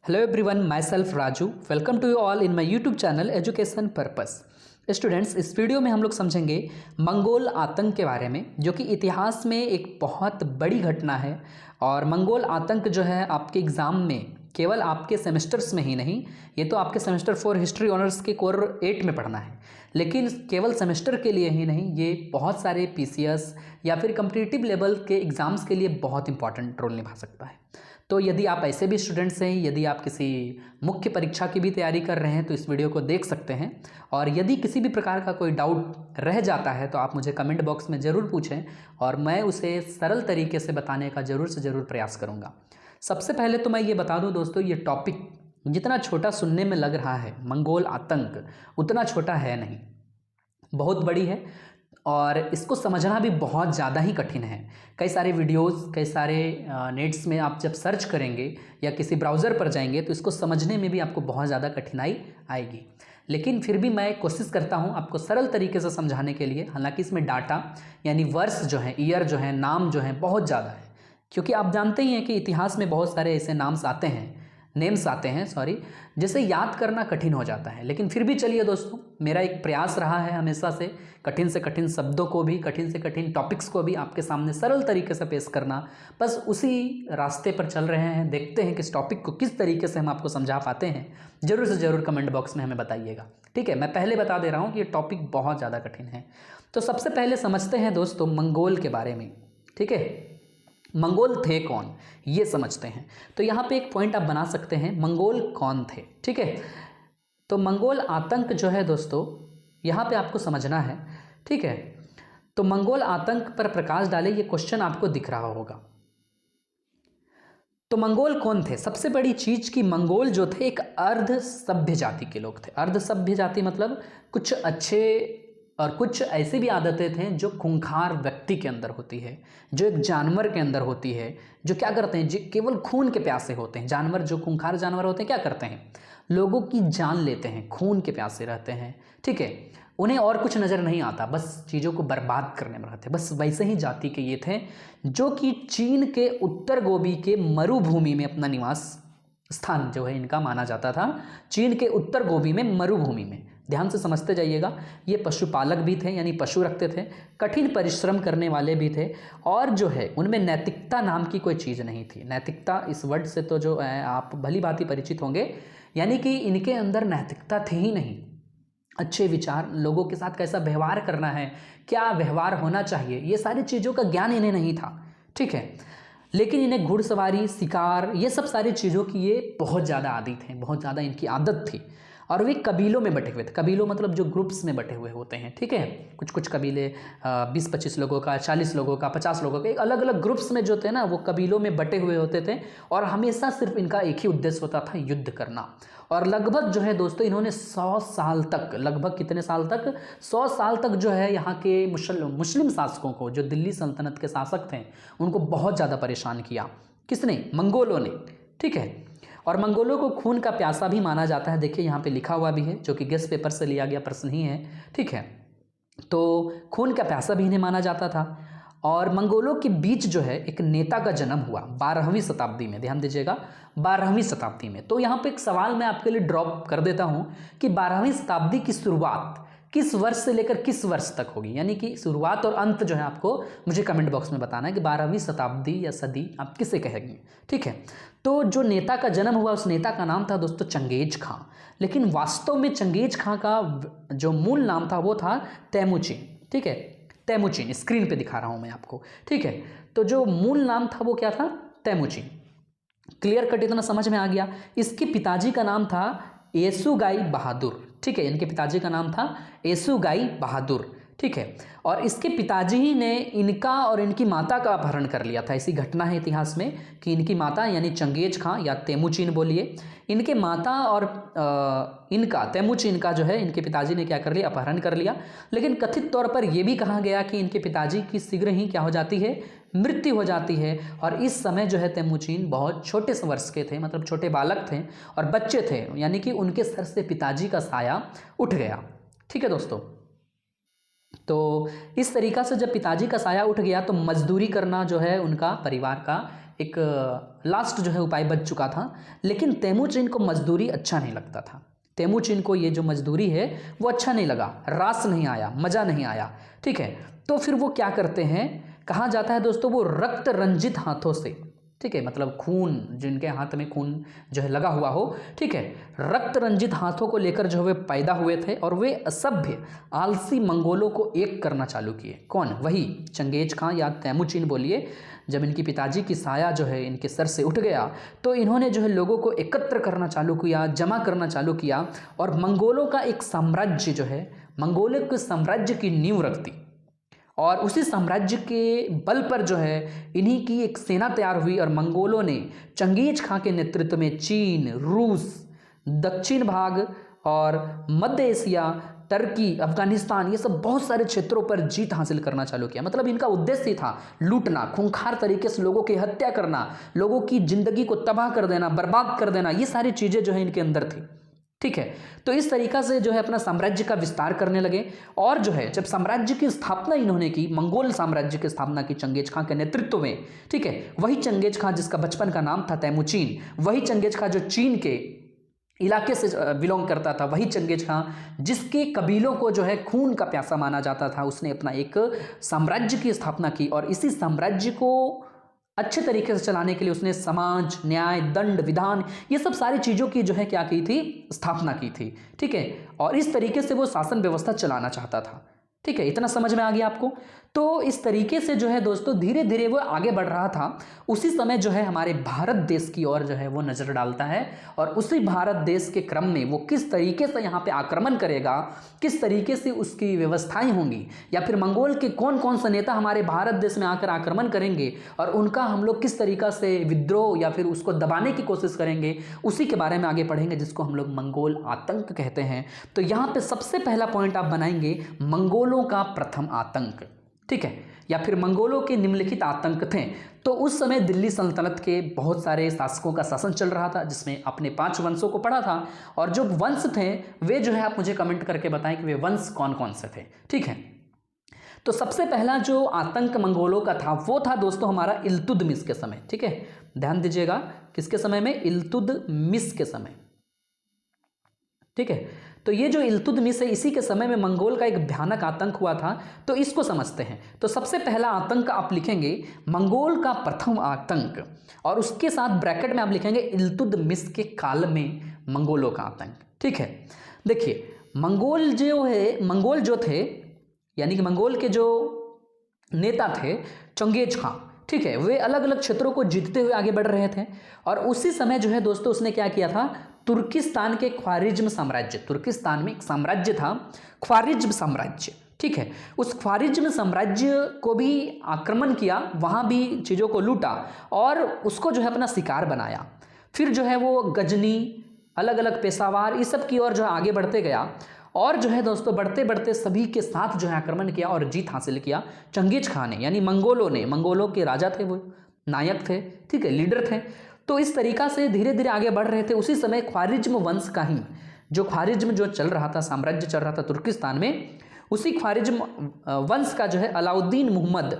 Hello everyone, myself Raju. Welcome to you all in my YouTube channel Education Purpose. Students, इस video में हम लोग समझेंगे Mongol आतंक के बारे में, जो कि इतिहास में एक बहुत बड़ी घटना है। और मंगोल आतंक जो है आपके एग्ज़ाम में केवल आपके सेमेस्टर्स में ही नहीं, ये तो आपके सेमेस्टर 4 हिस्ट्री ऑनर्स के कोर 8 में पढ़ना है, लेकिन केवल सेमेस्टर के लिए ही नहीं, ये बहुत सारे पीसीएस या फिर कम्पिटिटिव लेवल के एग्ज़ाम्स के लिए बहुत इंपॉर्टेंट रोल निभा सकता है। तो यदि आप ऐसे भी स्टूडेंट्स हैं, यदि आप किसी मुख्य परीक्षा की भी तैयारी कर रहे हैं तो इस वीडियो को देख सकते हैं। और यदि किसी भी प्रकार का कोई डाउट रह जाता है तो आप मुझे कमेंट बॉक्स में ज़रूर पूछें और मैं उसे सरल तरीके से बताने का ज़रूर से ज़रूर प्रयास करूँगा। सबसे पहले तो मैं ये बता दूँ दोस्तों, ये टॉपिक जितना छोटा सुनने में लग रहा है, मंगोल आतंक, उतना छोटा है नहीं, बहुत बड़ी है और इसको समझना भी बहुत ज़्यादा ही कठिन है। कई सारे वीडियोस, कई सारे नेट्स में आप जब सर्च करेंगे या किसी ब्राउज़र पर जाएंगे तो इसको समझने में भी आपको बहुत ज़्यादा कठिनाई आएगी, लेकिन फिर भी मैं कोशिश करता हूँ आपको सरल तरीके से समझाने के लिए। हालांकि इसमें डाटा यानी वर्ष जो है, ईयर जो है, नाम जो है बहुत ज़्यादा है, क्योंकि आप जानते ही हैं कि इतिहास में बहुत सारे ऐसे नेम्स आते हैं जिसे याद करना कठिन हो जाता है। लेकिन फिर भी चलिए दोस्तों, मेरा एक प्रयास रहा है हमेशा से कठिन शब्दों को भी, कठिन से कठिन टॉपिक्स को भी आपके सामने सरल तरीके से पेश करना। बस उसी रास्ते पर चल रहे हैं, देखते हैं कि इस टॉपिक को किस तरीके से हम आपको समझा पाते हैं। ज़रूर से ज़रूर कमेंट बॉक्स में हमें बताइएगा, ठीक है। मैं पहले बता दे रहा हूँ कि ये टॉपिक बहुत ज़्यादा कठिन है। तो सबसे पहले समझते हैं दोस्तों मंगोल के बारे में, ठीक है। मंगोल थे कौन, ये समझते हैं। तो यहाँ पे एक पॉइंट आप बना सकते हैं, मंगोल कौन थे, ठीक है। तो मंगोल आतंक जो है दोस्तों, यहाँ पे आपको समझना है, ठीक है। तो मंगोल आतंक पर प्रकाश डाले, ये क्वेश्चन आपको दिख रहा होगा। तो मंगोल कौन थे? सबसे बड़ी चीज कि मंगोल जो थे एक अर्ध सभ्य जाति के लोग थे। अर्ध सभ्य जाति मतलब कुछ अच्छे और कुछ ऐसी भी आदतें थे जो खूंखार व्यक्ति के अंदर होती है, जो एक जानवर के अंदर होती है, जो क्या करते हैं, जो केवल खून के प्यासे होते हैं। जानवर, जो खूंखार जानवर होते हैं, क्या करते हैं, लोगों की जान लेते हैं, खून के प्यासे रहते हैं, ठीक है। उन्हें और कुछ नज़र नहीं आता, बस चीज़ों को बर्बाद करने में रहते। बस वैसे ही जाति के ये थे, जो कि चीन के उत्तर गोबी के मरुभूमि में अपना निवास स्थान जो है इनका माना जाता था। चीन के उत्तर गोबी में, मरुभूमि में, ध्यान से समझते जाइएगा। ये पशुपालक भी थे, यानी पशु रखते थे, कठिन परिश्रम करने वाले भी थे, और जो है उनमें नैतिकता नाम की कोई चीज़ नहीं थी। नैतिकता इस वर्ड से तो जो है आप भली भांति परिचित होंगे, यानी कि इनके अंदर नैतिकता थे ही नहीं। अच्छे विचार, लोगों के साथ कैसा व्यवहार करना है, क्या व्यवहार होना चाहिए, ये सारी चीज़ों का ज्ञान इन्हें नहीं था, ठीक है। लेकिन इन्हें घुड़सवारी, शिकार, ये सब सारी चीज़ों की ये बहुत ज़्यादा आदी थे, बहुत ज़्यादा इनकी आदत थी। और वे कबीलों में बटे हुए थे। कबीलों मतलब जो ग्रुप्स में बटे हुए होते हैं, ठीक है। कुछ कुछ कबीले 20-25 लोगों का, 40 लोगों का, 50 लोगों का, एक अलग अलग ग्रुप्स में जो थे ना, वो कबीलों में बटे हुए होते थे। और हमेशा सिर्फ इनका एक ही उद्देश्य होता था, युद्ध करना। और लगभग जो है दोस्तों, इन्होंने 100 साल तक, लगभग कितने साल तक, 100 साल तक जो है यहाँ के मुस्लिम शासकों को, जो दिल्ली सल्तनत के शासक थे, उनको बहुत ज़्यादा परेशान किया। किसने? मंगोलों ने, ठीक है। और मंगोलों को खून का प्यासा भी माना जाता है। देखिए यहाँ पे लिखा हुआ भी है, जो कि गेस्ट पेपर से लिया गया प्रश्न ही है, ठीक है। तो खून का प्यासा भी इन्हें माना जाता था। और मंगोलों के बीच जो है एक नेता का जन्म हुआ 12वीं शताब्दी में। ध्यान दीजिएगा, 12वीं शताब्दी में। तो यहाँ पे एक सवाल मैं आपके लिए ड्रॉप कर देता हूँ कि 12वीं शताब्दी की शुरुआत किस वर्ष से लेकर किस वर्ष तक होगी, यानी कि शुरुआत और अंत जो है आपको मुझे कमेंट बॉक्स में बताना है कि 12वीं शताब्दी या सदी आप किसे कहेंगे, ठीक है। तो जो नेता का जन्म हुआ, उस नेता का नाम था दोस्तों चंगेज खां। लेकिन वास्तव में चंगेज खां का जो मूल नाम था वो था तेमुचिन, ठीक है। तेमुचिन स्क्रीन पे दिखा रहा हूँ मैं आपको, ठीक है। तो जो मूल नाम था वो क्या था? तेमुचिन। क्लियर कट इतना समझ में आ गया। इसके पिताजी का नाम था येसुगाई बहादुर, ठीक है। इनके पिताजी का नाम था येसुगाई बहादुर, ठीक है। और इसके पिताजी ही ने इनका और इनकी माता का अपहरण कर लिया था। ऐसी घटना है इतिहास में कि इनकी माता यानी चंगेज खां या तेमुचिन बोलिए, इनके माता और इनका तेमुचिन का जो है इनके पिताजी ने क्या कर लिया? अपहरण कर लिया। लेकिन कथित तौर पर यह भी कहा गया कि इनके पिताजी की शीघ्र ही क्या हो जाती है? मृत्यु हो जाती है। और इस समय जो है तेमुचिन बहुत छोटे से वर्ष के थे, मतलब छोटे बालक थे और बच्चे थे, यानी कि उनके सर से पिताजी का साया उठ गया, ठीक है दोस्तों। तो इस तरीक़ा से जब पिताजी का साया उठ गया तो मजदूरी करना जो है उनका परिवार का एक लास्ट जो है उपाय बच चुका था। लेकिन तेमुचिन को मजदूरी अच्छा नहीं लगता था। तेमुचिन को ये जो मजदूरी है वो अच्छा नहीं लगा, रास नहीं आया, मज़ा नहीं आया। ठीक है, तो फिर वो क्या करते हैं, कहा जाता है दोस्तों वो रक्त रंजित हाथों से, ठीक है, मतलब खून, जिनके हाथ में खून जो है लगा हुआ हो, ठीक है, रक्त रंजित हाथों को लेकर जो वे पैदा हुए थे और वे असभ्य आलसी मंगोलों को एक करना चालू किए। कौन? वही चंगेज खां या तेमुचिन बोलिए। जब इनके पिताजी की साया जो है इनके सर से उठ गया तो इन्होंने जो है लोगों को एकत्र करना चालू किया, जमा करना चालू किया और मंगोलों का एक साम्राज्य जो है, मंगोलों के साम्राज्य की नींव रख दी। और उसी साम्राज्य के बल पर जो है इन्हीं की एक सेना तैयार हुई और मंगोलों ने चंगेज खां के नेतृत्व में चीन, रूस, दक्षिण भाग और मध्य एशिया, टर्की, अफगानिस्तान, ये सब बहुत सारे क्षेत्रों पर जीत हासिल करना चालू किया। मतलब इनका उद्देश्य था लूटना, खूंखार तरीके से लोगों की हत्या करना, लोगों की जिंदगी को तबाह कर देना, बर्बाद कर देना, ये सारी चीज़ें जो है इनके अंदर थी। ठीक है, तो इस तरीका से जो है अपना साम्राज्य का विस्तार करने लगे। और जो है जब साम्राज्य की स्थापना इन्होंने की, मंगोल साम्राज्य की स्थापना की चंगेज खां के नेतृत्व में, ठीक है, वही चंगेज खां जिसका बचपन का नाम था तेमुचिन, वही चंगेज खां जो चीन के इलाके से बिलोंग करता था, वही चंगेज खां जिसके कबीलों को जो है खून का प्यासा माना जाता था, उसने अपना एक साम्राज्य की स्थापना की। और इसी साम्राज्य को अच्छे तरीके से चलाने के लिए उसने समाज, न्याय, दंड, विधान, ये सब सारी चीज़ों की जो है क्या की थी, स्थापना की थी। ठीक है, और इस तरीके से वो शासन व्यवस्था चलाना चाहता था। ठीक है, इतना समझ में आ गया आपको। तो इस तरीके से जो है दोस्तों धीरे धीरे वो आगे बढ़ रहा था। उसी समय जो है हमारे भारत देश की ओर जो है वो नज़र डालता है और उसी भारत देश के क्रम में वो किस तरीके से यहाँ पे आक्रमण करेगा, किस तरीके से उसकी व्यवस्थाएं होंगी, या फिर मंगोल के कौन कौन से नेता हमारे भारत देश में आकर आक्रमण करेंगे और उनका हम लोग किस तरीका से विद्रोह या फिर उसको दबाने की कोशिश करेंगे, उसी के बारे में आगे पढ़ेंगे, जिसको हम लोग मंगोल आतंक कहते हैं। तो यहाँ पे सबसे पहला पॉइंट आप बनाएंगे मंगोलों का प्रथम आतंक। ठीक है, या फिर मंगोलों के निम्नलिखित आतंक थे। तो उस समय दिल्ली सल्तनत के बहुत सारे शासकों का शासन चल रहा था, जिसमें अपने 5 वंशों को पढ़ा था। और जो वंश थे वे जो है आप मुझे कमेंट करके बताएं कि वे वंश कौन कौन से थे। ठीक है, तो सबसे पहला जो आतंक मंगोलों का था वो था दोस्तों हमारा इल्तुतमिश के समय। ठीक है, ध्यान दीजिएगा, किसके समय में? इल्तुतमिश के समय। ठीक है, तो ये जो इल्तुतमिश है इसी के समय में मंगोल का एक भयानक आतंक हुआ था। तो इसको समझते हैं। तो सबसे पहला आतंक आप लिखेंगे मंगोल का प्रथम आतंक, और उसके साथ ब्रैकेट में आप लिखेंगे इल्तुतमिश के काल में मंगोलों का आतंक। ठीक है, देखिए मंगोल जो थे, यानी कि मंगोल के जो नेता थे चंगेज खां, ठीक है, वे अलग अलग क्षेत्रों को जीतते हुए आगे बढ़ रहे थे। और उसी समय जो है दोस्तों उसने क्या किया था, तुर्किस्तान के ख्वारिज्म साम्राज्य, तुर्किस्तान में एक साम्राज्य था ख्वारिज्म साम्राज्य, ठीक है, उस ख्वारिज्म साम्राज्य को भी आक्रमण किया, वहाँ भी चीज़ों को लूटा और उसको जो है अपना शिकार बनाया। फिर जो है वो गजनी, अलग अलग पेशावर, इस सब की ओर जो है आगे बढ़ते गया और जो है दोस्तों बढ़ते बढ़ते सभी के साथ जो है आक्रमण किया और जीत हासिल किया चंगेज खां ने, यानी मंगोलों ने। मंगोलों के राजा थे, वो नायक थे, ठीक है, लीडर थे। तो इस तरीका से धीरे धीरे आगे बढ़ रहे थे। उसी समय ख्वारिज्म वंश का ही जो ख्वारिज्म जो चल रहा था, साम्राज्य चल रहा था तुर्किस्तान में, उसी ख्वारिज्म वंश का जो है अलाउद्दीन मुहम्मद,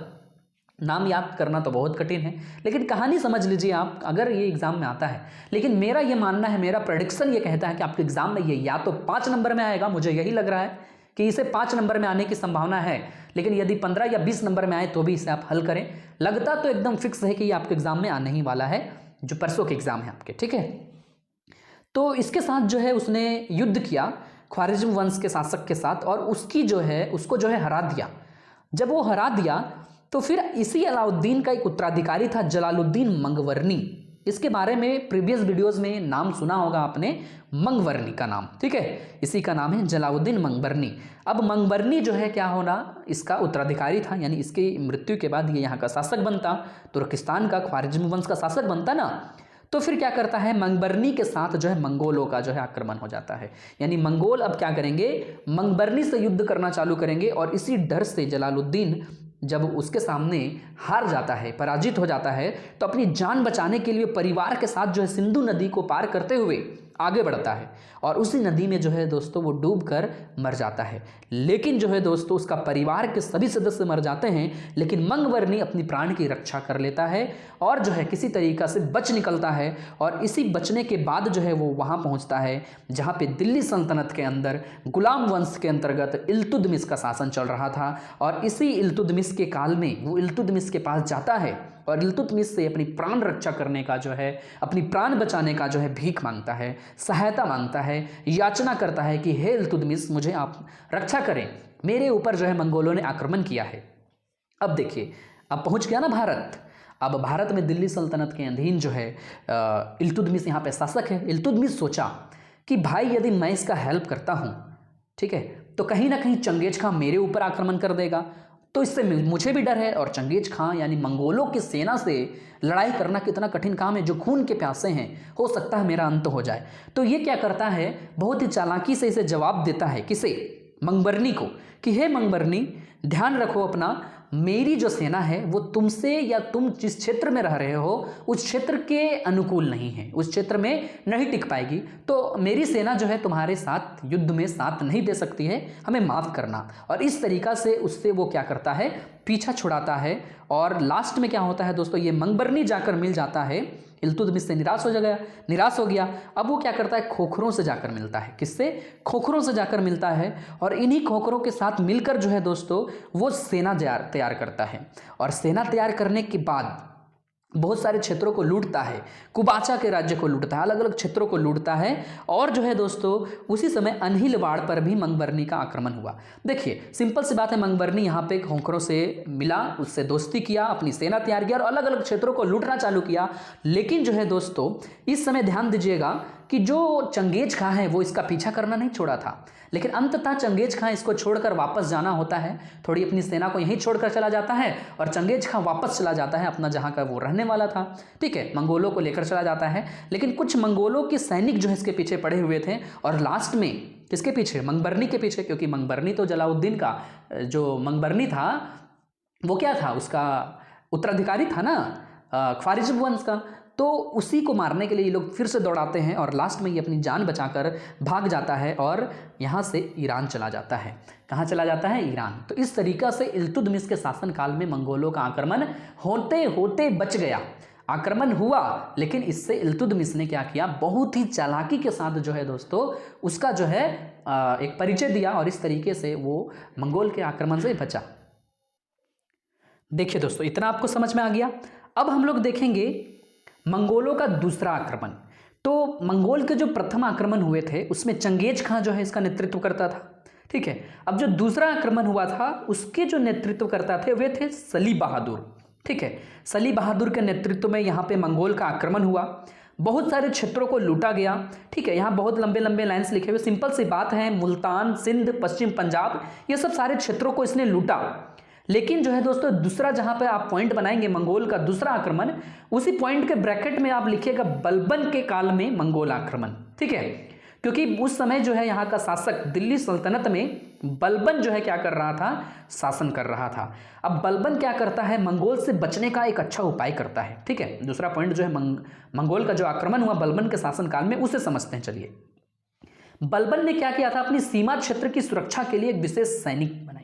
नाम याद करना तो बहुत कठिन है लेकिन कहानी समझ लीजिए आप, अगर ये एग्जाम में आता है। लेकिन मेरा ये मानना है, मेरा प्रेडिक्शन ये कहता है कि आपके एग्जाम में ये या तो 5 नंबर में आएगा, मुझे यही लग रहा है कि इसे 5 नंबर में आने की संभावना है, लेकिन यदि 15 या 20 नंबर में आए तो भी इसे आप हल करें। लगता तो एकदम फिक्स है कि ये आपके एग्जाम में आने ही वाला है, जो परसों के एग्जाम है आपके। ठीक है, तो इसके साथ जो है उसने युद्ध किया ख्वारिज्म वंश के शासक के साथ और उसको जो है हरा दिया। जब वो हरा दिया तो फिर इसी अलाउद्दीन का एक उत्तराधिकारी था जलालुद्दीन मंगवर्नी। इसके बारे में प्रीवियस वीडियोस में नाम सुना होगा आपने, मंगवर्नी का नाम, ठीक है, इसी का नाम है जलालुद्दीन मंगवर्नी। अब मंगवर्नी जो है क्या होना, इसका उत्तराधिकारी था, यानी इसकी मृत्यु के बाद ये यहाँ का शासक बनता, तुर्किस्तान का ख्वारिज्म वंश का शासक बनता ना। तो फिर क्या करता है, मंगवर्नी के साथ जो है मंगोलों का जो है आक्रमण हो जाता है। यानी मंगोल अब क्या करेंगे, मंगवर्नी से युद्ध करना चालू करेंगे। और इसी डर से जलालुद्दीन जब उसके सामने हार जाता है, पराजित हो जाता है, तो अपनी जान बचाने के लिए परिवार के साथ जो है सिंधु नदी को पार करते हुए आगे बढ़ता है और उसी नदी में जो है दोस्तों वो डूबकर मर जाता है। लेकिन जो है दोस्तों उसका परिवार के सभी सदस्य मर जाते हैं, लेकिन मंगवर्णी अपनी प्राण की रक्षा कर लेता है और जो है किसी तरीका से बच निकलता है। और इसी बचने के बाद जो है वो वहाँ पहुँचता है जहाँ पे दिल्ली सल्तनत के अंदर गुलाम वंश के अंतर्गत इल्तुतमिश का शासन चल रहा था। और इसी इल्तुतमिश के काल में वो इल्तुतमिश के पास जाता है और इल्तुतमिश से अपनी प्राण रक्षा करने का जो है, अपनी प्राण बचाने का जो है भीख मांगता है, सहायता मांगता है, याचना करता है कि हे इल्तुतमिश मुझे आप रक्षा करें, मेरे ऊपर जो है मंगोलों ने आक्रमण किया है। अब देखिए अब पहुंच गया ना भारत। अब भारत में दिल्ली सल्तनत के अधीन जो है इल्तुतमिश यहाँ पे शासक है। इल्तुतमिश सोचा कि भाई यदि मैं इसका हेल्प करता हूँ, ठीक है, तो कहीं ना कहीं चंगेज खां मेरे ऊपर आक्रमण कर देगा, तो इससे मुझे भी डर है। और चंगेज खां यानी मंगोलों की सेना से लड़ाई करना कितना कठिन काम है, जो खून के प्यासे हैं, हो सकता है मेरा अंत हो जाए। तो ये क्या करता है, बहुत ही चालाकी से इसे जवाब देता है, किसे, मंगबर्नी को, कि हे मंगबर्नी ध्यान रखो अपना, मेरी जो सेना है वो तुमसे या तुम जिस क्षेत्र में रह रहे हो उस क्षेत्र के अनुकूल नहीं है, उस क्षेत्र में नहीं टिक पाएगी, तो मेरी सेना जो है तुम्हारे साथ युद्ध में साथ नहीं दे सकती है, हमें माफ़ करना। और इस तरीका से उससे वो क्या करता है, पीछा छुड़ाता है। और लास्ट में क्या होता है दोस्तों, ये मंगबर्नी जाकर मिल जाता है इल्तुतमिश से, निराश हो गया। अब वो क्या करता है, खोखरों से जाकर मिलता है। किससे, खोखरों से जाकर मिलता है और इन्हीं खोखरों के साथ मिलकर जो है दोस्तों वो सेना तैयार करता है। और सेना तैयार करने के बाद बहुत सारे क्षेत्रों को लूटता है, कुबाचा के राज्य को लूटता है, अलग अलग क्षेत्रों को लूटता है। और जो है दोस्तों उसी समय अनहिलवाड़ पर भी मंगबर्नी का आक्रमण हुआ। देखिए सिंपल सी बात है, मंगबर्नी यहाँ पे खोखरों से मिला, उससे दोस्ती किया, अपनी सेना तैयार किया और अलग अलग क्षेत्रों को लूटना चालू किया। लेकिन जो है दोस्तों इस समय ध्यान दीजिएगा कि जो चंगेज खां है वो इसका पीछा करना नहीं छोड़ा था, लेकिन अंततः चंगेज खां इसको छोड़कर वापस जाना होता है, थोड़ी अपनी सेना को यहीं छोड़कर चला जाता है और चंगेज खां वापस चला जाता है अपना जहां का वो रहने वाला था। ठीक है, मंगोलों को लेकर चला जाता है, लेकिन कुछ मंगोलों के सैनिक जो है इसके पीछे पड़े हुए थे और लास्ट में किसके पीछे, मंगबर्नी के पीछे, क्योंकि मंगबर्नी तो जलाउद्दीन का जो मंगबर्नी था वो क्या था, उसका उत्तराधिकारी था ना ख्वारिज़्म वंश का, तो उसी को मारने के लिए ये लोग फिर से दौड़ाते हैं और लास्ट में ये अपनी जान बचाकर भाग जाता है और यहाँ से ईरान चला जाता है। कहाँ चला जाता है, ईरान। तो इस तरीक़ा से इल्तुतमिश के शासनकाल में मंगोलों का आक्रमण होते होते बच गया। आक्रमण हुआ लेकिन इससे इल्तुतमिश ने क्या किया, बहुत ही चालाकी के साथ जो है दोस्तों उसका जो है एक परिचय दिया और इस तरीके से वो मंगोल के आक्रमण से बचा। देखिए दोस्तों इतना आपको समझ में आ गया। अब हम लोग देखेंगे मंगोलों का दूसरा आक्रमण। तो मंगोल के जो प्रथम आक्रमण हुए थे उसमें चंगेज खां जो है इसका नेतृत्व करता था। ठीक है, अब जो दूसरा आक्रमण हुआ था उसके जो नेतृत्व करता थे वे थे सलीम बहादुर। ठीक है, सलीम बहादुर के नेतृत्व में यहाँ पे मंगोल का आक्रमण हुआ, बहुत सारे क्षेत्रों को लूटा गया। ठीक है, यहाँ बहुत लंबे लंबे लाइन्स लिखे हुए, सिंपल सी बात है, मुल्तान, सिंध, पश्चिम पंजाब, ये सब सारे क्षेत्रों को इसने लूटा। लेकिन जो है दोस्तों दूसरा जहां पे आप पॉइंट बनाएंगे मंगोल का दूसरा आक्रमण, उसी पॉइंट के ब्रैकेट में आप लिखिएगा बलबन के काल में मंगोल आक्रमण। ठीक है, क्योंकि उस समय जो है यहाँ का शासक दिल्ली सल्तनत में बलबन जो है क्या कर रहा था, शासन कर रहा था। अब बलबन क्या करता है, मंगोल से बचने का एक अच्छा उपाय करता है। ठीक है, दूसरा पॉइंट जो है मंगोल का जो आक्रमण हुआ बलबन के शासनकाल में, उसे समझते हैं। चलिए, बलबन ने क्या किया था, अपनी सीमा क्षेत्र की सुरक्षा के लिए एक विशेष सैनिक बनाई।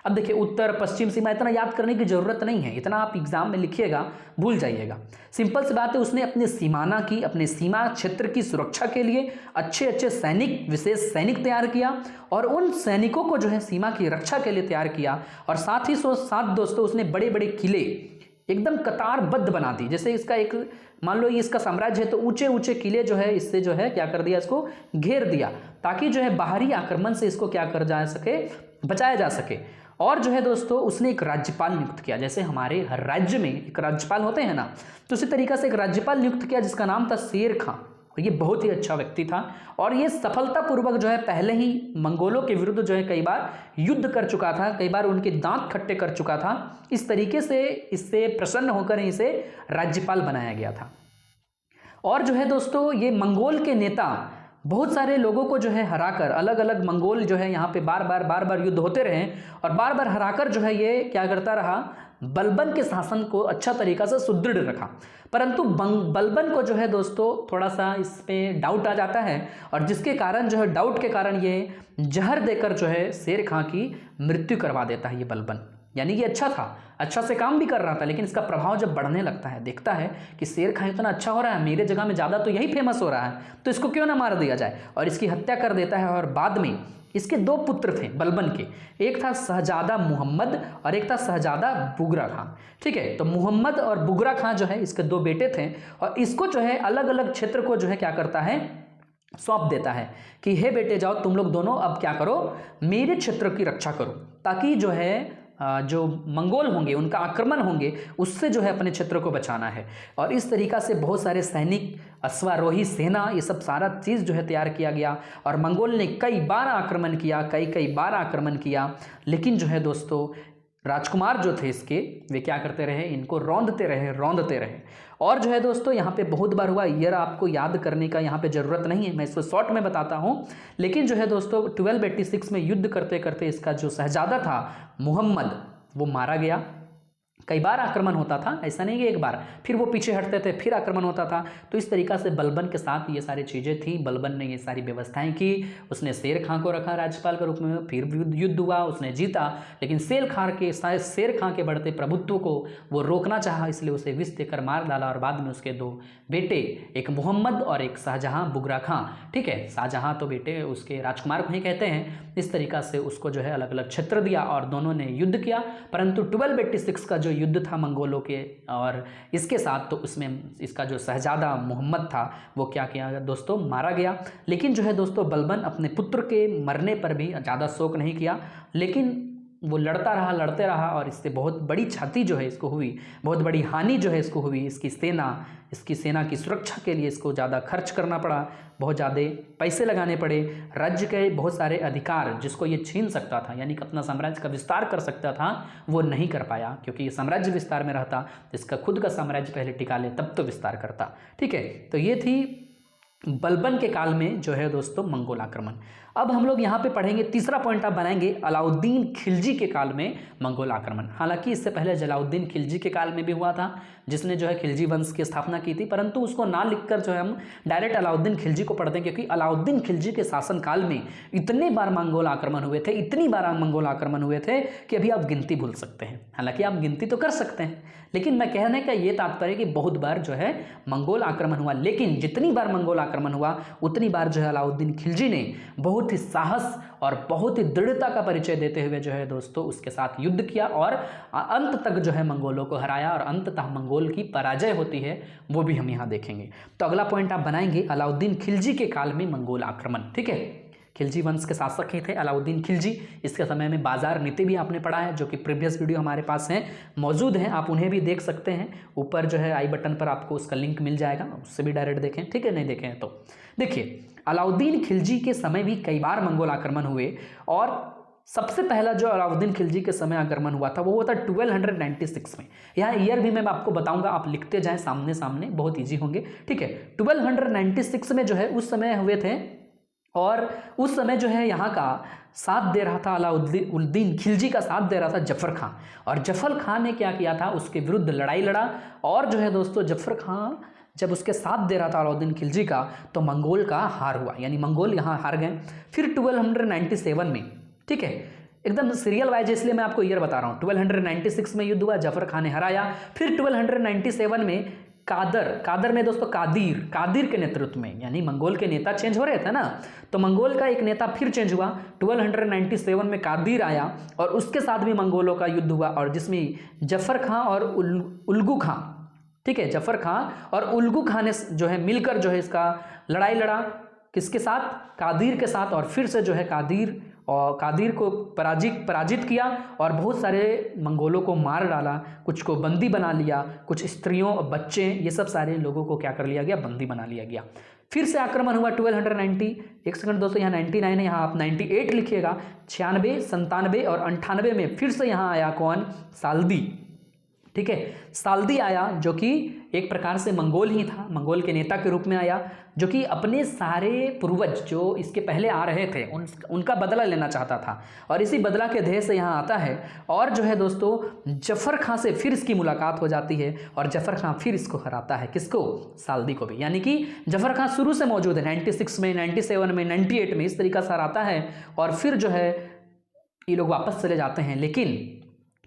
अब देखिए उत्तर पश्चिम सीमा इतना याद करने की जरूरत नहीं है, इतना आप एग्जाम में लिखिएगा भूल जाइएगा। सिंपल सी बात है, उसने अपने सीमाना की, अपने सीमा क्षेत्र की सुरक्षा के लिए अच्छे अच्छे सैनिक, विशेष सैनिक तैयार किया और उन सैनिकों को जो है सीमा की रक्षा के लिए तैयार किया। और साथ ही साथ दोस्तों उसने बड़े बड़े किले एकदम कतारबद्ध बना दी। जैसे इसका एक मान लो ये इसका साम्राज्य है तो ऊंचे ऊंचे किले जो है इससे जो है क्या कर दिया, इसको घेर दिया, ताकि जो है बाहरी आक्रमण से इसको क्या कर जा सके, बचाया जा सके। और जो है दोस्तों उसने एक राज्यपाल नियुक्त किया, जैसे हमारे हर राज्य में एक राज्यपाल होते हैं ना, तो उसी तरीका से एक राज्यपाल नियुक्त किया जिसका नाम था शेर खां। और ये बहुत ही अच्छा व्यक्ति था और ये सफलतापूर्वक जो है पहले ही मंगोलों के विरुद्ध जो है कई बार युद्ध कर चुका था, कई बार उनके दांत खट्टे कर चुका था। इस तरीके से इससे प्रसन्न होकर इसे राज्यपाल बनाया गया था। और जो है दोस्तों ये मंगोल के नेता बहुत सारे लोगों को जो है हराकर, अलग अलग मंगोल जो है यहाँ पे बार बार युद्ध होते रहे और बार बार हराकर जो है ये क्या करता रहा, बलबन के शासन को अच्छा तरीका से सुदृढ़ रखा। परंतु बलबन को जो है दोस्तों थोड़ा सा इस पे डाउट आ जाता है, और जिसके कारण जो है डाउट के कारण ये जहर देकर जो है शेर खां की मृत्यु करवा देता है ये बलबन। यानी कि अच्छा था, अच्छा से काम भी कर रहा था, लेकिन इसका प्रभाव जब बढ़ने लगता है, देखता है कि शेर खां इतना अच्छा हो रहा है, मेरे जगह में ज़्यादा तो यही फेमस हो रहा है, तो इसको क्यों ना मार दिया जाए, और इसकी हत्या कर देता है। और बाद में इसके 2 पुत्र थे बलबन के, एक था शहजादा मोहम्मद और एक था शहजादा बुगरा खां। ठीक है, तो मोहम्मद और बुगरा खां जो है इसके 2 बेटे थे, और इसको जो है अलग अलग क्षेत्र को जो है क्या करता है, सौंप देता है कि हे बेटे जाओ तुम लोग दोनों अब क्या करो, मेरे क्षेत्र की रक्षा करो, ताकि जो है जो मंगोल होंगे उनका आक्रमण होंगे उससे जो है अपने क्षेत्र को बचाना है। और इस तरीका से बहुत सारे सैनिक, अश्वारोही सेना, ये सब सारा चीज़ जो है तैयार किया गया, और मंगोल ने कई बार आक्रमण किया, कई बार आक्रमण किया, लेकिन जो है दोस्तों राजकुमार जो थे इसके, वे क्या करते रहे, इनको रौंदते रहे। और जो है दोस्तों यहाँ पे बहुत बार हुआ, ईयर आपको याद करने का यहाँ पे ज़रूरत नहीं है, मैं इसको शॉर्ट में बताता हूँ। लेकिन जो है दोस्तों 1286 में युद्ध करते करते इसका जो शहजादा था मोहम्मद, वो मारा गया। कई बार आक्रमण होता था, ऐसा नहीं कि एक बार, फिर वो पीछे हटते थे, फिर आक्रमण होता था। तो इस तरीक़ा से बलबन के साथ ये सारी चीज़ें थी, बलबन ने ये सारी व्यवस्थाएं की। उसने शेर खां को रखा राज्यपाल के रूप में, फिर युद्ध हुआ, उसने जीता, लेकिन शेर खां के बढ़ते प्रभुत्व को वो रोकना चाहा, इसलिए उसे विष देकर मार डाला। और बाद में उसके 2 बेटे, एक मोहम्मद और एक शाहजहां बुगरा खां, ठीक है, शाहजहां तो बेटे उसके राजकुमार को ही कहते हैं। इस तरीक़ा से उसको जो है अलग अलग क्षेत्र दिया और दोनों ने युद्ध किया। परंतु 1286 का जो युद्ध था मंगोलों के और इसके साथ, तो उसमें इसका जो शहजादा मोहम्मद था वो क्या किया दोस्तों, मारा गया। लेकिन जो है दोस्तों बलबन अपने पुत्र के मरने पर भी ज़्यादा शोक नहीं किया, लेकिन वो लड़ते रहा और इससे बहुत बड़ी क्षति जो है इसको हुई, बहुत बड़ी हानि जो है इसको हुई। इसकी सेना की सुरक्षा के लिए इसको ज़्यादा खर्च करना पड़ा, बहुत ज़्यादा पैसे लगाने पड़े। राज्य के बहुत सारे अधिकार जिसको ये छीन सकता था, यानी कि अपना साम्राज्य का विस्तार कर सकता था, वो नहीं कर पाया, क्योंकि ये साम्राज्य विस्तार में रहता, इसका खुद का साम्राज्य पहले टिका ले तब तो विस्तार करता। ठीक है, तो ये थी बलबन के काल में जो है दोस्तों मंगोल आक्रमण। अब हम लोग यहाँ पे पढ़ेंगे, तीसरा पॉइंट आप बनाएंगे अलाउद्दीन खिलजी के काल में मंगोल आक्रमण। हालांकि इससे पहले जलाउद्दीन खिलजी के काल में भी हुआ था, जिसने जो है खिलजी वंश की स्थापना की थी, परंतु उसको ना लिखकर जो है हम डायरेक्ट अलाउद्दीन खिलजी को पढ़ते हैं, क्योंकि अलाउद्दीन खिलजी के शासनकाल में इतने बार मंगोल आक्रमण हुए थे, इतनी बार मंगोल आक्रमण हुए थे कि अभी आप गिनती भूल सकते हैं। हालांकि आप गिनती तो कर सकते हैं, लेकिन मैं कहने का ये तात्पर्य कि बहुत बार जो है मंगोल आक्रमण हुआ, लेकिन जितनी बार मंगोल आक्रमण हुआ उतनी बार जो है अलाउद्दीन खिलजी ने बहुत ही साहस और बहुत ही दृढ़ता का परिचय देते हुए जो है दोस्तों उसके साथ युद्ध किया और अंत तक जो है मंगोलों को हराया, और अंततः मंगोल की पराजय होती है, वो भी हम यहाँ देखेंगे। तो अगला पॉइंट आप बनाएंगे अलाउद्दीन खिलजी के काल में मंगोल आक्रमण। ठीक है, खिलजी वंश के शासक ही थे अलाउद्दीन खिलजी। इसके समय में बाजार नीति भी आपने पढ़ा है, जो कि प्रीवियस वीडियो हमारे पास हैं, मौजूद हैं, आप उन्हें भी देख सकते हैं। ऊपर जो है आई बटन पर आपको उसका लिंक मिल जाएगा, उससे भी डायरेक्ट देखें। ठीक है, नहीं देखें तो देखिए, अलाउद्दीन खिलजी के समय भी कई बार मंगोल आक्रमण हुए, और सबसे पहला जो अलाउद्दीन खिलजी के समय आक्रमण हुआ था वो हुआ था 1296 में। यहाँ ईयर भी मैं आपको बताऊंगा, आप लिखते जाएं सामने सामने, बहुत इजी होंगे। ठीक है, 1296 में जो है उस समय हुए थे, और उस समय जो है यहाँ का साथ दे रहा था अलाउद्दीन खिलजी का साथ दे रहा था जफर खां, और जफर खां ने क्या किया था, उसके विरुद्ध लड़ाई लड़ा, और जो है दोस्तों जफर खां जब उसके साथ दे रहा था अलाउद्दीन खिलजी का, तो मंगोल का हार हुआ, यानी मंगोल यहाँ हार गए। फिर 1297 में, ठीक है, एकदम सीरियल वाइज इसलिए मैं आपको ईयर बता रहा हूँ, 1296 में युद्ध हुआ, जफर खां ने हराया। फिर 1297 में कादर में दोस्तों कादिर के नेतृत्व में, यानी मंगोल के नेता चेंज हो रहे थे ना, तो मंगोल का एक नेता फिर चेंज हुआ। 1297 में कादिर आया और उसके साथ भी मंगोलों का युद्ध हुआ, और जिसमें जफर खां और उल्गू खां, ठीक है, जफर खां और उल्गू खां ने जो है मिलकर जो है इसका लड़ाई लड़ा, किसके साथ, कादिर के साथ, और फिर से जो है कादिर को पराजित किया और बहुत सारे मंगोलों को मार डाला, कुछ को बंदी बना लिया, कुछ स्त्रियों और बच्चे, ये सब सारे लोगों को क्या कर लिया गया, बंदी बना लिया गया। फिर से आक्रमण हुआ 1290, एक सेकंड दोस्तों, यहाँ 99 है, यहाँ आप 98 लिखिएगा। 96, 97 और 98 में फिर से यहाँ आया कौन, साल्दी। ठीक है, साल्दी आया, जो कि एक प्रकार से मंगोल ही था, मंगोल के नेता के रूप में आया, जो कि अपने सारे पूर्वज जो इसके पहले आ रहे थे उनका बदला लेना चाहता था, और इसी बदला के ध्येय से यहाँ आता है। और जो है दोस्तों जफर खां से फिर इसकी मुलाकात हो जाती है, और जफर खां फिर इसको हराता है, किसको? साल्दी को भी। यानी कि जफर खां शुरू से मौजूद है, 96 में, 97 में, 98 में, इस तरीका से हराता है, और फिर जो है ये लोग वापस चले जाते हैं। लेकिन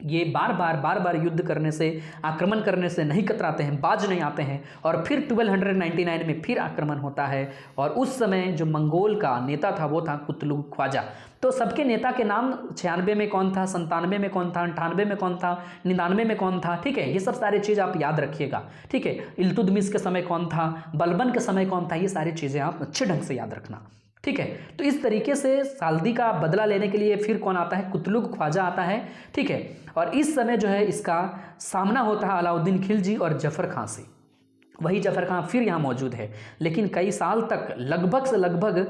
ये बार बार युद्ध करने से, आक्रमण करने से नहीं कतराते हैं, बाज नहीं आते हैं, और फिर 1299 में फिर आक्रमण होता है। और उस समय जो मंगोल का नेता था वो था कुतलुग ख्वाजा। तो सबके नेता के नाम 96 में कौन था, 97 में कौन था, 98 में कौन था, 99 में कौन था, ठीक है, ये सब सारी चीज़ आप याद रखिएगा, ठीक है। इल्तुतमिश के समय कौन था, बलबन के समय कौन था, ये सारी चीज़ें आप अच्छे ढंग से याद रखना, ठीक है। तो इस तरीके से साल्दी का बदला लेने के लिए फिर कौन आता है? कुतलुग ख्वाजा आता है, ठीक है। और इस समय जो है इसका सामना होता है अलाउद्दीन खिलजी और जफर खां से। वही जफर खां फिर यहाँ मौजूद है, लेकिन कई साल तक, लगभग से लगभग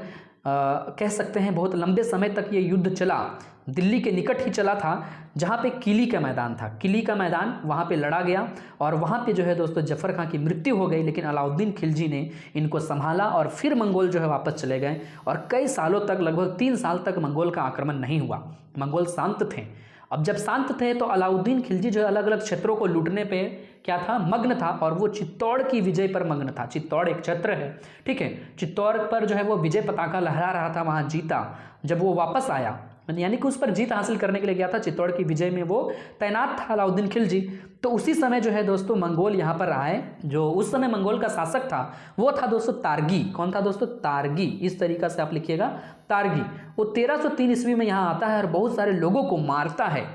कह सकते हैं बहुत लंबे समय तक ये युद्ध चला, दिल्ली के निकट ही चला था, जहाँ पे किली का मैदान था, किली का मैदान, वहाँ पे लड़ा गया, और वहाँ पे जो है दोस्तों जफर खां की मृत्यु हो गई। लेकिन अलाउद्दीन खिलजी ने इनको संभाला, और फिर मंगोल जो है वापस चले गए, और कई सालों तक, लगभग 3 साल तक मंगोल का आक्रमण नहीं हुआ, मंगोल शांत थे। अब जब शांत थे तो अलाउद्दीन खिलजी जो है अलग अलग क्षेत्रों को लूटने पे क्या था? मग्न था, और वो चित्तौड़ की विजय पर मग्न था। चित्तौड़ एक क्षेत्र है, ठीक है, चित्तौड़ पर जो है वो विजय पताका लहरा रहा था, वहाँ जीता। जब वो वापस आया, यानी कि उस पर जीत हासिल करने के लिए गया था, चित्तौड़ की विजय में वो तैनात था अलाउद्दीन खिलजी। तो उसी समय जो है दोस्तों मंगोल यहाँ पर आए। जो उस समय मंगोल का शासक था वो था दोस्तों तारगी। कौन था दोस्तों? तारगी। इस तरीका से आप लिखिएगा, तारगी। वो 1303 ईस्वी में यहाँ आता है और बहुत सारे लोगों को मारता है,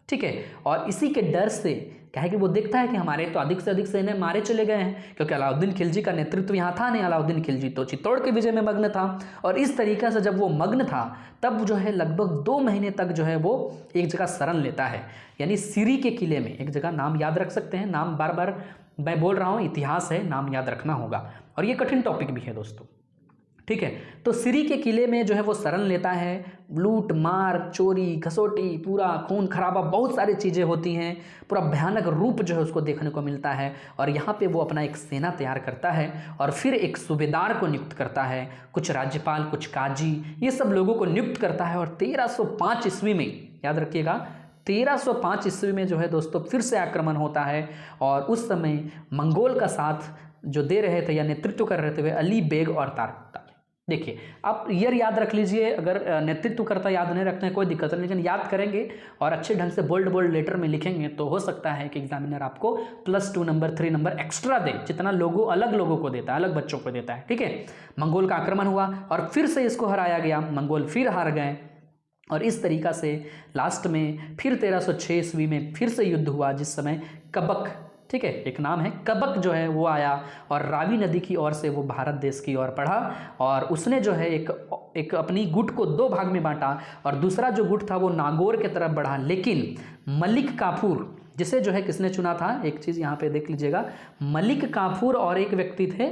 ठीक है। और इसी के डर से, क्या है कि वो देखता है कि हमारे तो अधिक से अधिक सैन्य मारे चले गए हैं, क्योंकि अलाउद्दीन खिलजी का नेतृत्व यहाँ था नहीं। अलाउद्दीन खिलजी तो चित्तौड़ के विजय में मग्न था, और इस तरीके से जब वो मग्न था तब जो है लगभग 2 महीने तक जो है वो एक जगह शरण लेता है, यानी सिरी के किले में। एक जगह नाम याद रख सकते हैं, नाम बार बार मैं बोल रहा हूँ, इतिहास है, नाम याद रखना होगा, और ये कठिन टॉपिक भी है दोस्तों, ठीक है। तो सिरी के किले में जो है वो शरण लेता है। लूट मार, चोरी, घसोटी, पूरा खून खराबा, बहुत सारी चीज़ें होती हैं, पूरा भयानक रूप जो है उसको देखने को मिलता है। और यहाँ पे वो अपना एक सेना तैयार करता है, और फिर एक सूबेदार को नियुक्त करता है, कुछ राज्यपाल, कुछ काजी, ये सब लोगों को नियुक्त करता है। और 1305 ईस्वी में, याद रखिएगा, 1305 ईस्वी में जो है दोस्तों फिर से आक्रमण होता है, और उस समय मंगोल का साथ जो दे रहे थे या नेतृत्व कर रहे थे वे अली बेग और तारक। देखिए, आप ईयर याद रख लीजिए, अगर नेतृत्व करता याद नहीं रखते हैं कोई दिक्कत नहीं, लेकिन याद करेंगे और अच्छे ढंग से बोल्ड बोल्ड लेटर में लिखेंगे तो हो सकता है कि एग्जामिनर आपको +2 नंबर 3 नंबर एक्स्ट्रा दे, जितना अलग लोगों को देता है, अलग बच्चों को देता है, ठीक है। मंगोल का आक्रमण हुआ और फिर से इसको हराया गया, मंगोल फिर हार गए, और इस तरीका से लास्ट में फिर 1306 ईस्वी में फिर से युद्ध हुआ, जिस समय कबक, ठीक है, एक नाम है कबक, जो है वो आया और रावी नदी की ओर से वो भारत देश की ओर बढ़ा, और उसने जो है एक अपनी गुट को 2 भाग में बांटा, और दूसरा जो गुट था वो नागौर की तरफ बढ़ा। लेकिन मलिक काफूर, जिसे जो है किसने चुना था, एक चीज़ यहाँ पे देख लीजिएगा, मलिक काफूर और एक व्यक्ति थे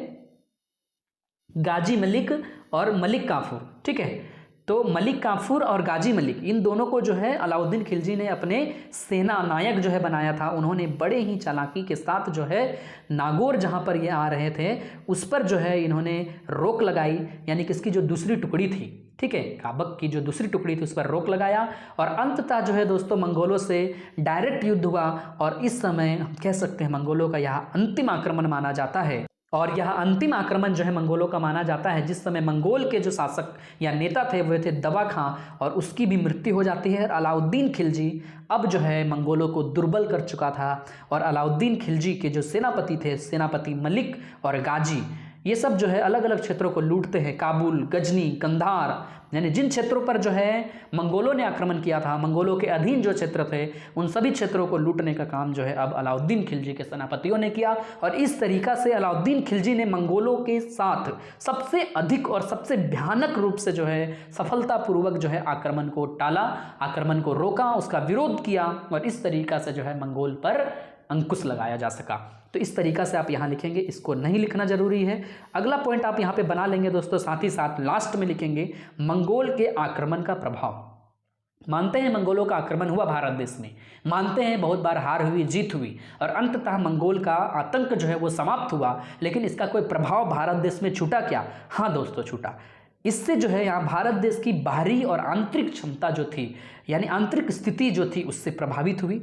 गाजी मलिक और मलिक काफूर, ठीक है। तो मलिक काफूर और गाजी मलिक, इन दोनों को जो है अलाउद्दीन खिलजी ने अपने सेना नायक जो है बनाया था। उन्होंने बड़े ही चालाकी के साथ जो है नागौर जहाँ पर ये आ रहे थे उस पर जो है इन्होंने रोक लगाई, यानी कि इसकी जो दूसरी टुकड़ी थी, ठीक है, काबक की जो दूसरी टुकड़ी थी उस पर रोक लगाया, और अंततः जो है दोस्तों मंगोलों से डायरेक्ट युद्ध हुआ। और इस समय हम कह सकते हैं मंगोलों का यह अंतिम आक्रमण माना जाता है, और यह अंतिम आक्रमण जो है मंगोलों का माना जाता है, जिस समय मंगोल के जो शासक या नेता थे वो थे दवा खां, और उसकी भी मृत्यु हो जाती है। अलाउद्दीन खिलजी अब जो है मंगोलों को दुर्बल कर चुका था, और अलाउद्दीन खिलजी के जो सेनापति थे, सेनापति मलिक और गाजी, ये सब जो है अलग अलग क्षेत्रों को लूटते हैं, काबुल, गजनी, कंधार, यानी जिन क्षेत्रों पर जो है मंगोलों ने आक्रमण किया था, मंगोलों के अधीन जो क्षेत्र थे, उन सभी क्षेत्रों को लूटने का काम जो है अब अलाउद्दीन खिलजी के सेनापतियों ने किया। और इस तरीका से अलाउद्दीन खिलजी ने मंगोलों के साथ सबसे अधिक और सबसे भयानक रूप से जो है सफलतापूर्वक जो है आक्रमण को टाला, आक्रमण को रोका, उसका विरोध किया, और इस तरीका से जो है मंगोल पर अंकुश लगाया जा सका। तो इस तरीका से आप यहाँ लिखेंगे, इसको नहीं लिखना जरूरी है। अगला पॉइंट आप यहाँ पे बना लेंगे दोस्तों, साथ ही साथ लास्ट में लिखेंगे मंगोल के आक्रमण का प्रभाव। मानते हैं मंगोलों का आक्रमण हुआ भारत देश में, मानते हैं बहुत बार हार हुई, जीत हुई और अंततः मंगोल का आतंक जो है वो समाप्त हुआ, लेकिन इसका कोई प्रभाव भारत देश में छूटा क्या? हाँ दोस्तों, छूटा। इससे जो है यहाँ भारत देश की बाहरी और आंतरिक क्षमता जो थी, यानी आंतरिक स्थिति जो थी, उससे प्रभावित हुई।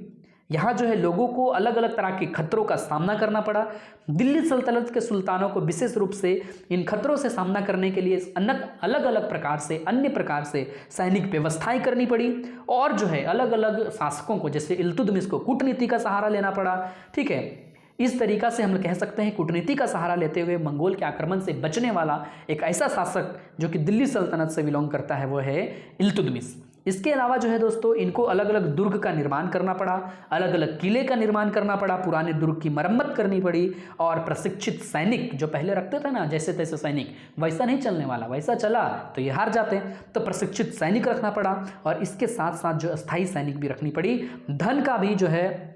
यहाँ जो है लोगों को अलग अलग तरह के खतरों का सामना करना पड़ा। दिल्ली सल्तनत के सुल्तानों को विशेष रूप से इन खतरों से सामना करने के लिए अलग अलग प्रकार से, अन्य प्रकार से सैनिक व्यवस्थाएं करनी पड़ी और जो है अलग अलग शासकों को, जैसे इल्तुतमिश को कूटनीति का सहारा लेना पड़ा। ठीक है, इस तरीका से हम कह सकते हैं कूटनीति का सहारा लेते हुए मंगोल के आक्रमण से बचने वाला एक ऐसा शासक जो कि दिल्ली सल्तनत से बिलोंग करता है वो है इल्तुतमिश। इसके अलावा जो है दोस्तों इनको अलग अलग दुर्ग का निर्माण करना पड़ा, अलग अलग किले का निर्माण करना पड़ा, पुराने दुर्ग की मरम्मत करनी पड़ी और प्रशिक्षित सैनिक जो पहले रखते थे ना जैसे तैसे सैनिक, वैसा नहीं चलने वाला, वैसा चला तो ये हार जाते हैं, तो प्रशिक्षित सैनिक रखना पड़ा और इसके साथ साथ जो अस्थायी सैनिक भी रखनी पड़ी। धन का भी जो है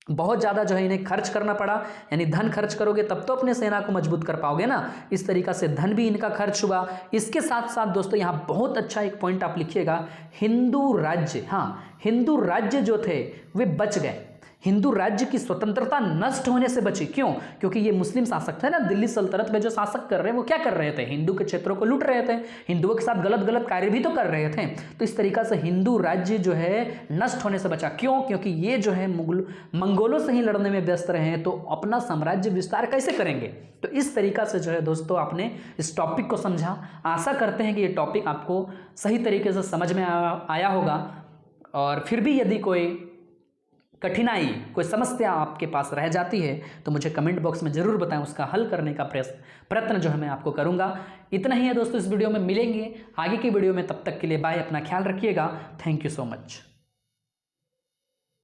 बहुत ज़्यादा जो है इन्हें खर्च करना पड़ा, यानी धन खर्च करोगे तब तो अपने सेना को मजबूत कर पाओगे ना, इस तरीका से धन भी इनका खर्च हुआ। इसके साथ साथ दोस्तों यहाँ बहुत अच्छा एक पॉइंट आप लिखिएगा, हिंदू राज्य, हाँ हिंदू राज्य जो थे वे बच गए। हिंदू राज्य की स्वतंत्रता नष्ट होने से बची। क्यों? क्योंकि ये मुस्लिम शासक थे ना, दिल्ली सल्तनत में जो शासक कर रहे हैं वो क्या कर रहे थे? हिंदू के क्षेत्रों को लूट रहे थे, हिंदुओं के साथ गलत गलत कार्य भी तो कर रहे थे। तो इस तरीका से हिंदू राज्य जो है नष्ट होने से बचा। क्यों? क्योंकि ये जो है मंगोलों से ही लड़ने में व्यस्त रहे हैं, तो अपना साम्राज्य विस्तार कैसे करेंगे? तो इस तरीका से जो है दोस्तों आपने इस टॉपिक को समझा। आशा करते हैं कि ये टॉपिक आपको सही तरीके से समझ में आया होगा और फिर भी यदि कोई कठिनाई, कोई समस्या आपके पास रह जाती है तो मुझे कमेंट बॉक्स में ज़रूर बताएं, उसका हल करने का प्रयत्न जो है मैं आपको करूंगा। इतना ही है दोस्तों इस वीडियो में, मिलेंगे आगे की वीडियो में, तब तक के लिए बाय, अपना ख्याल रखिएगा। Thank you so much.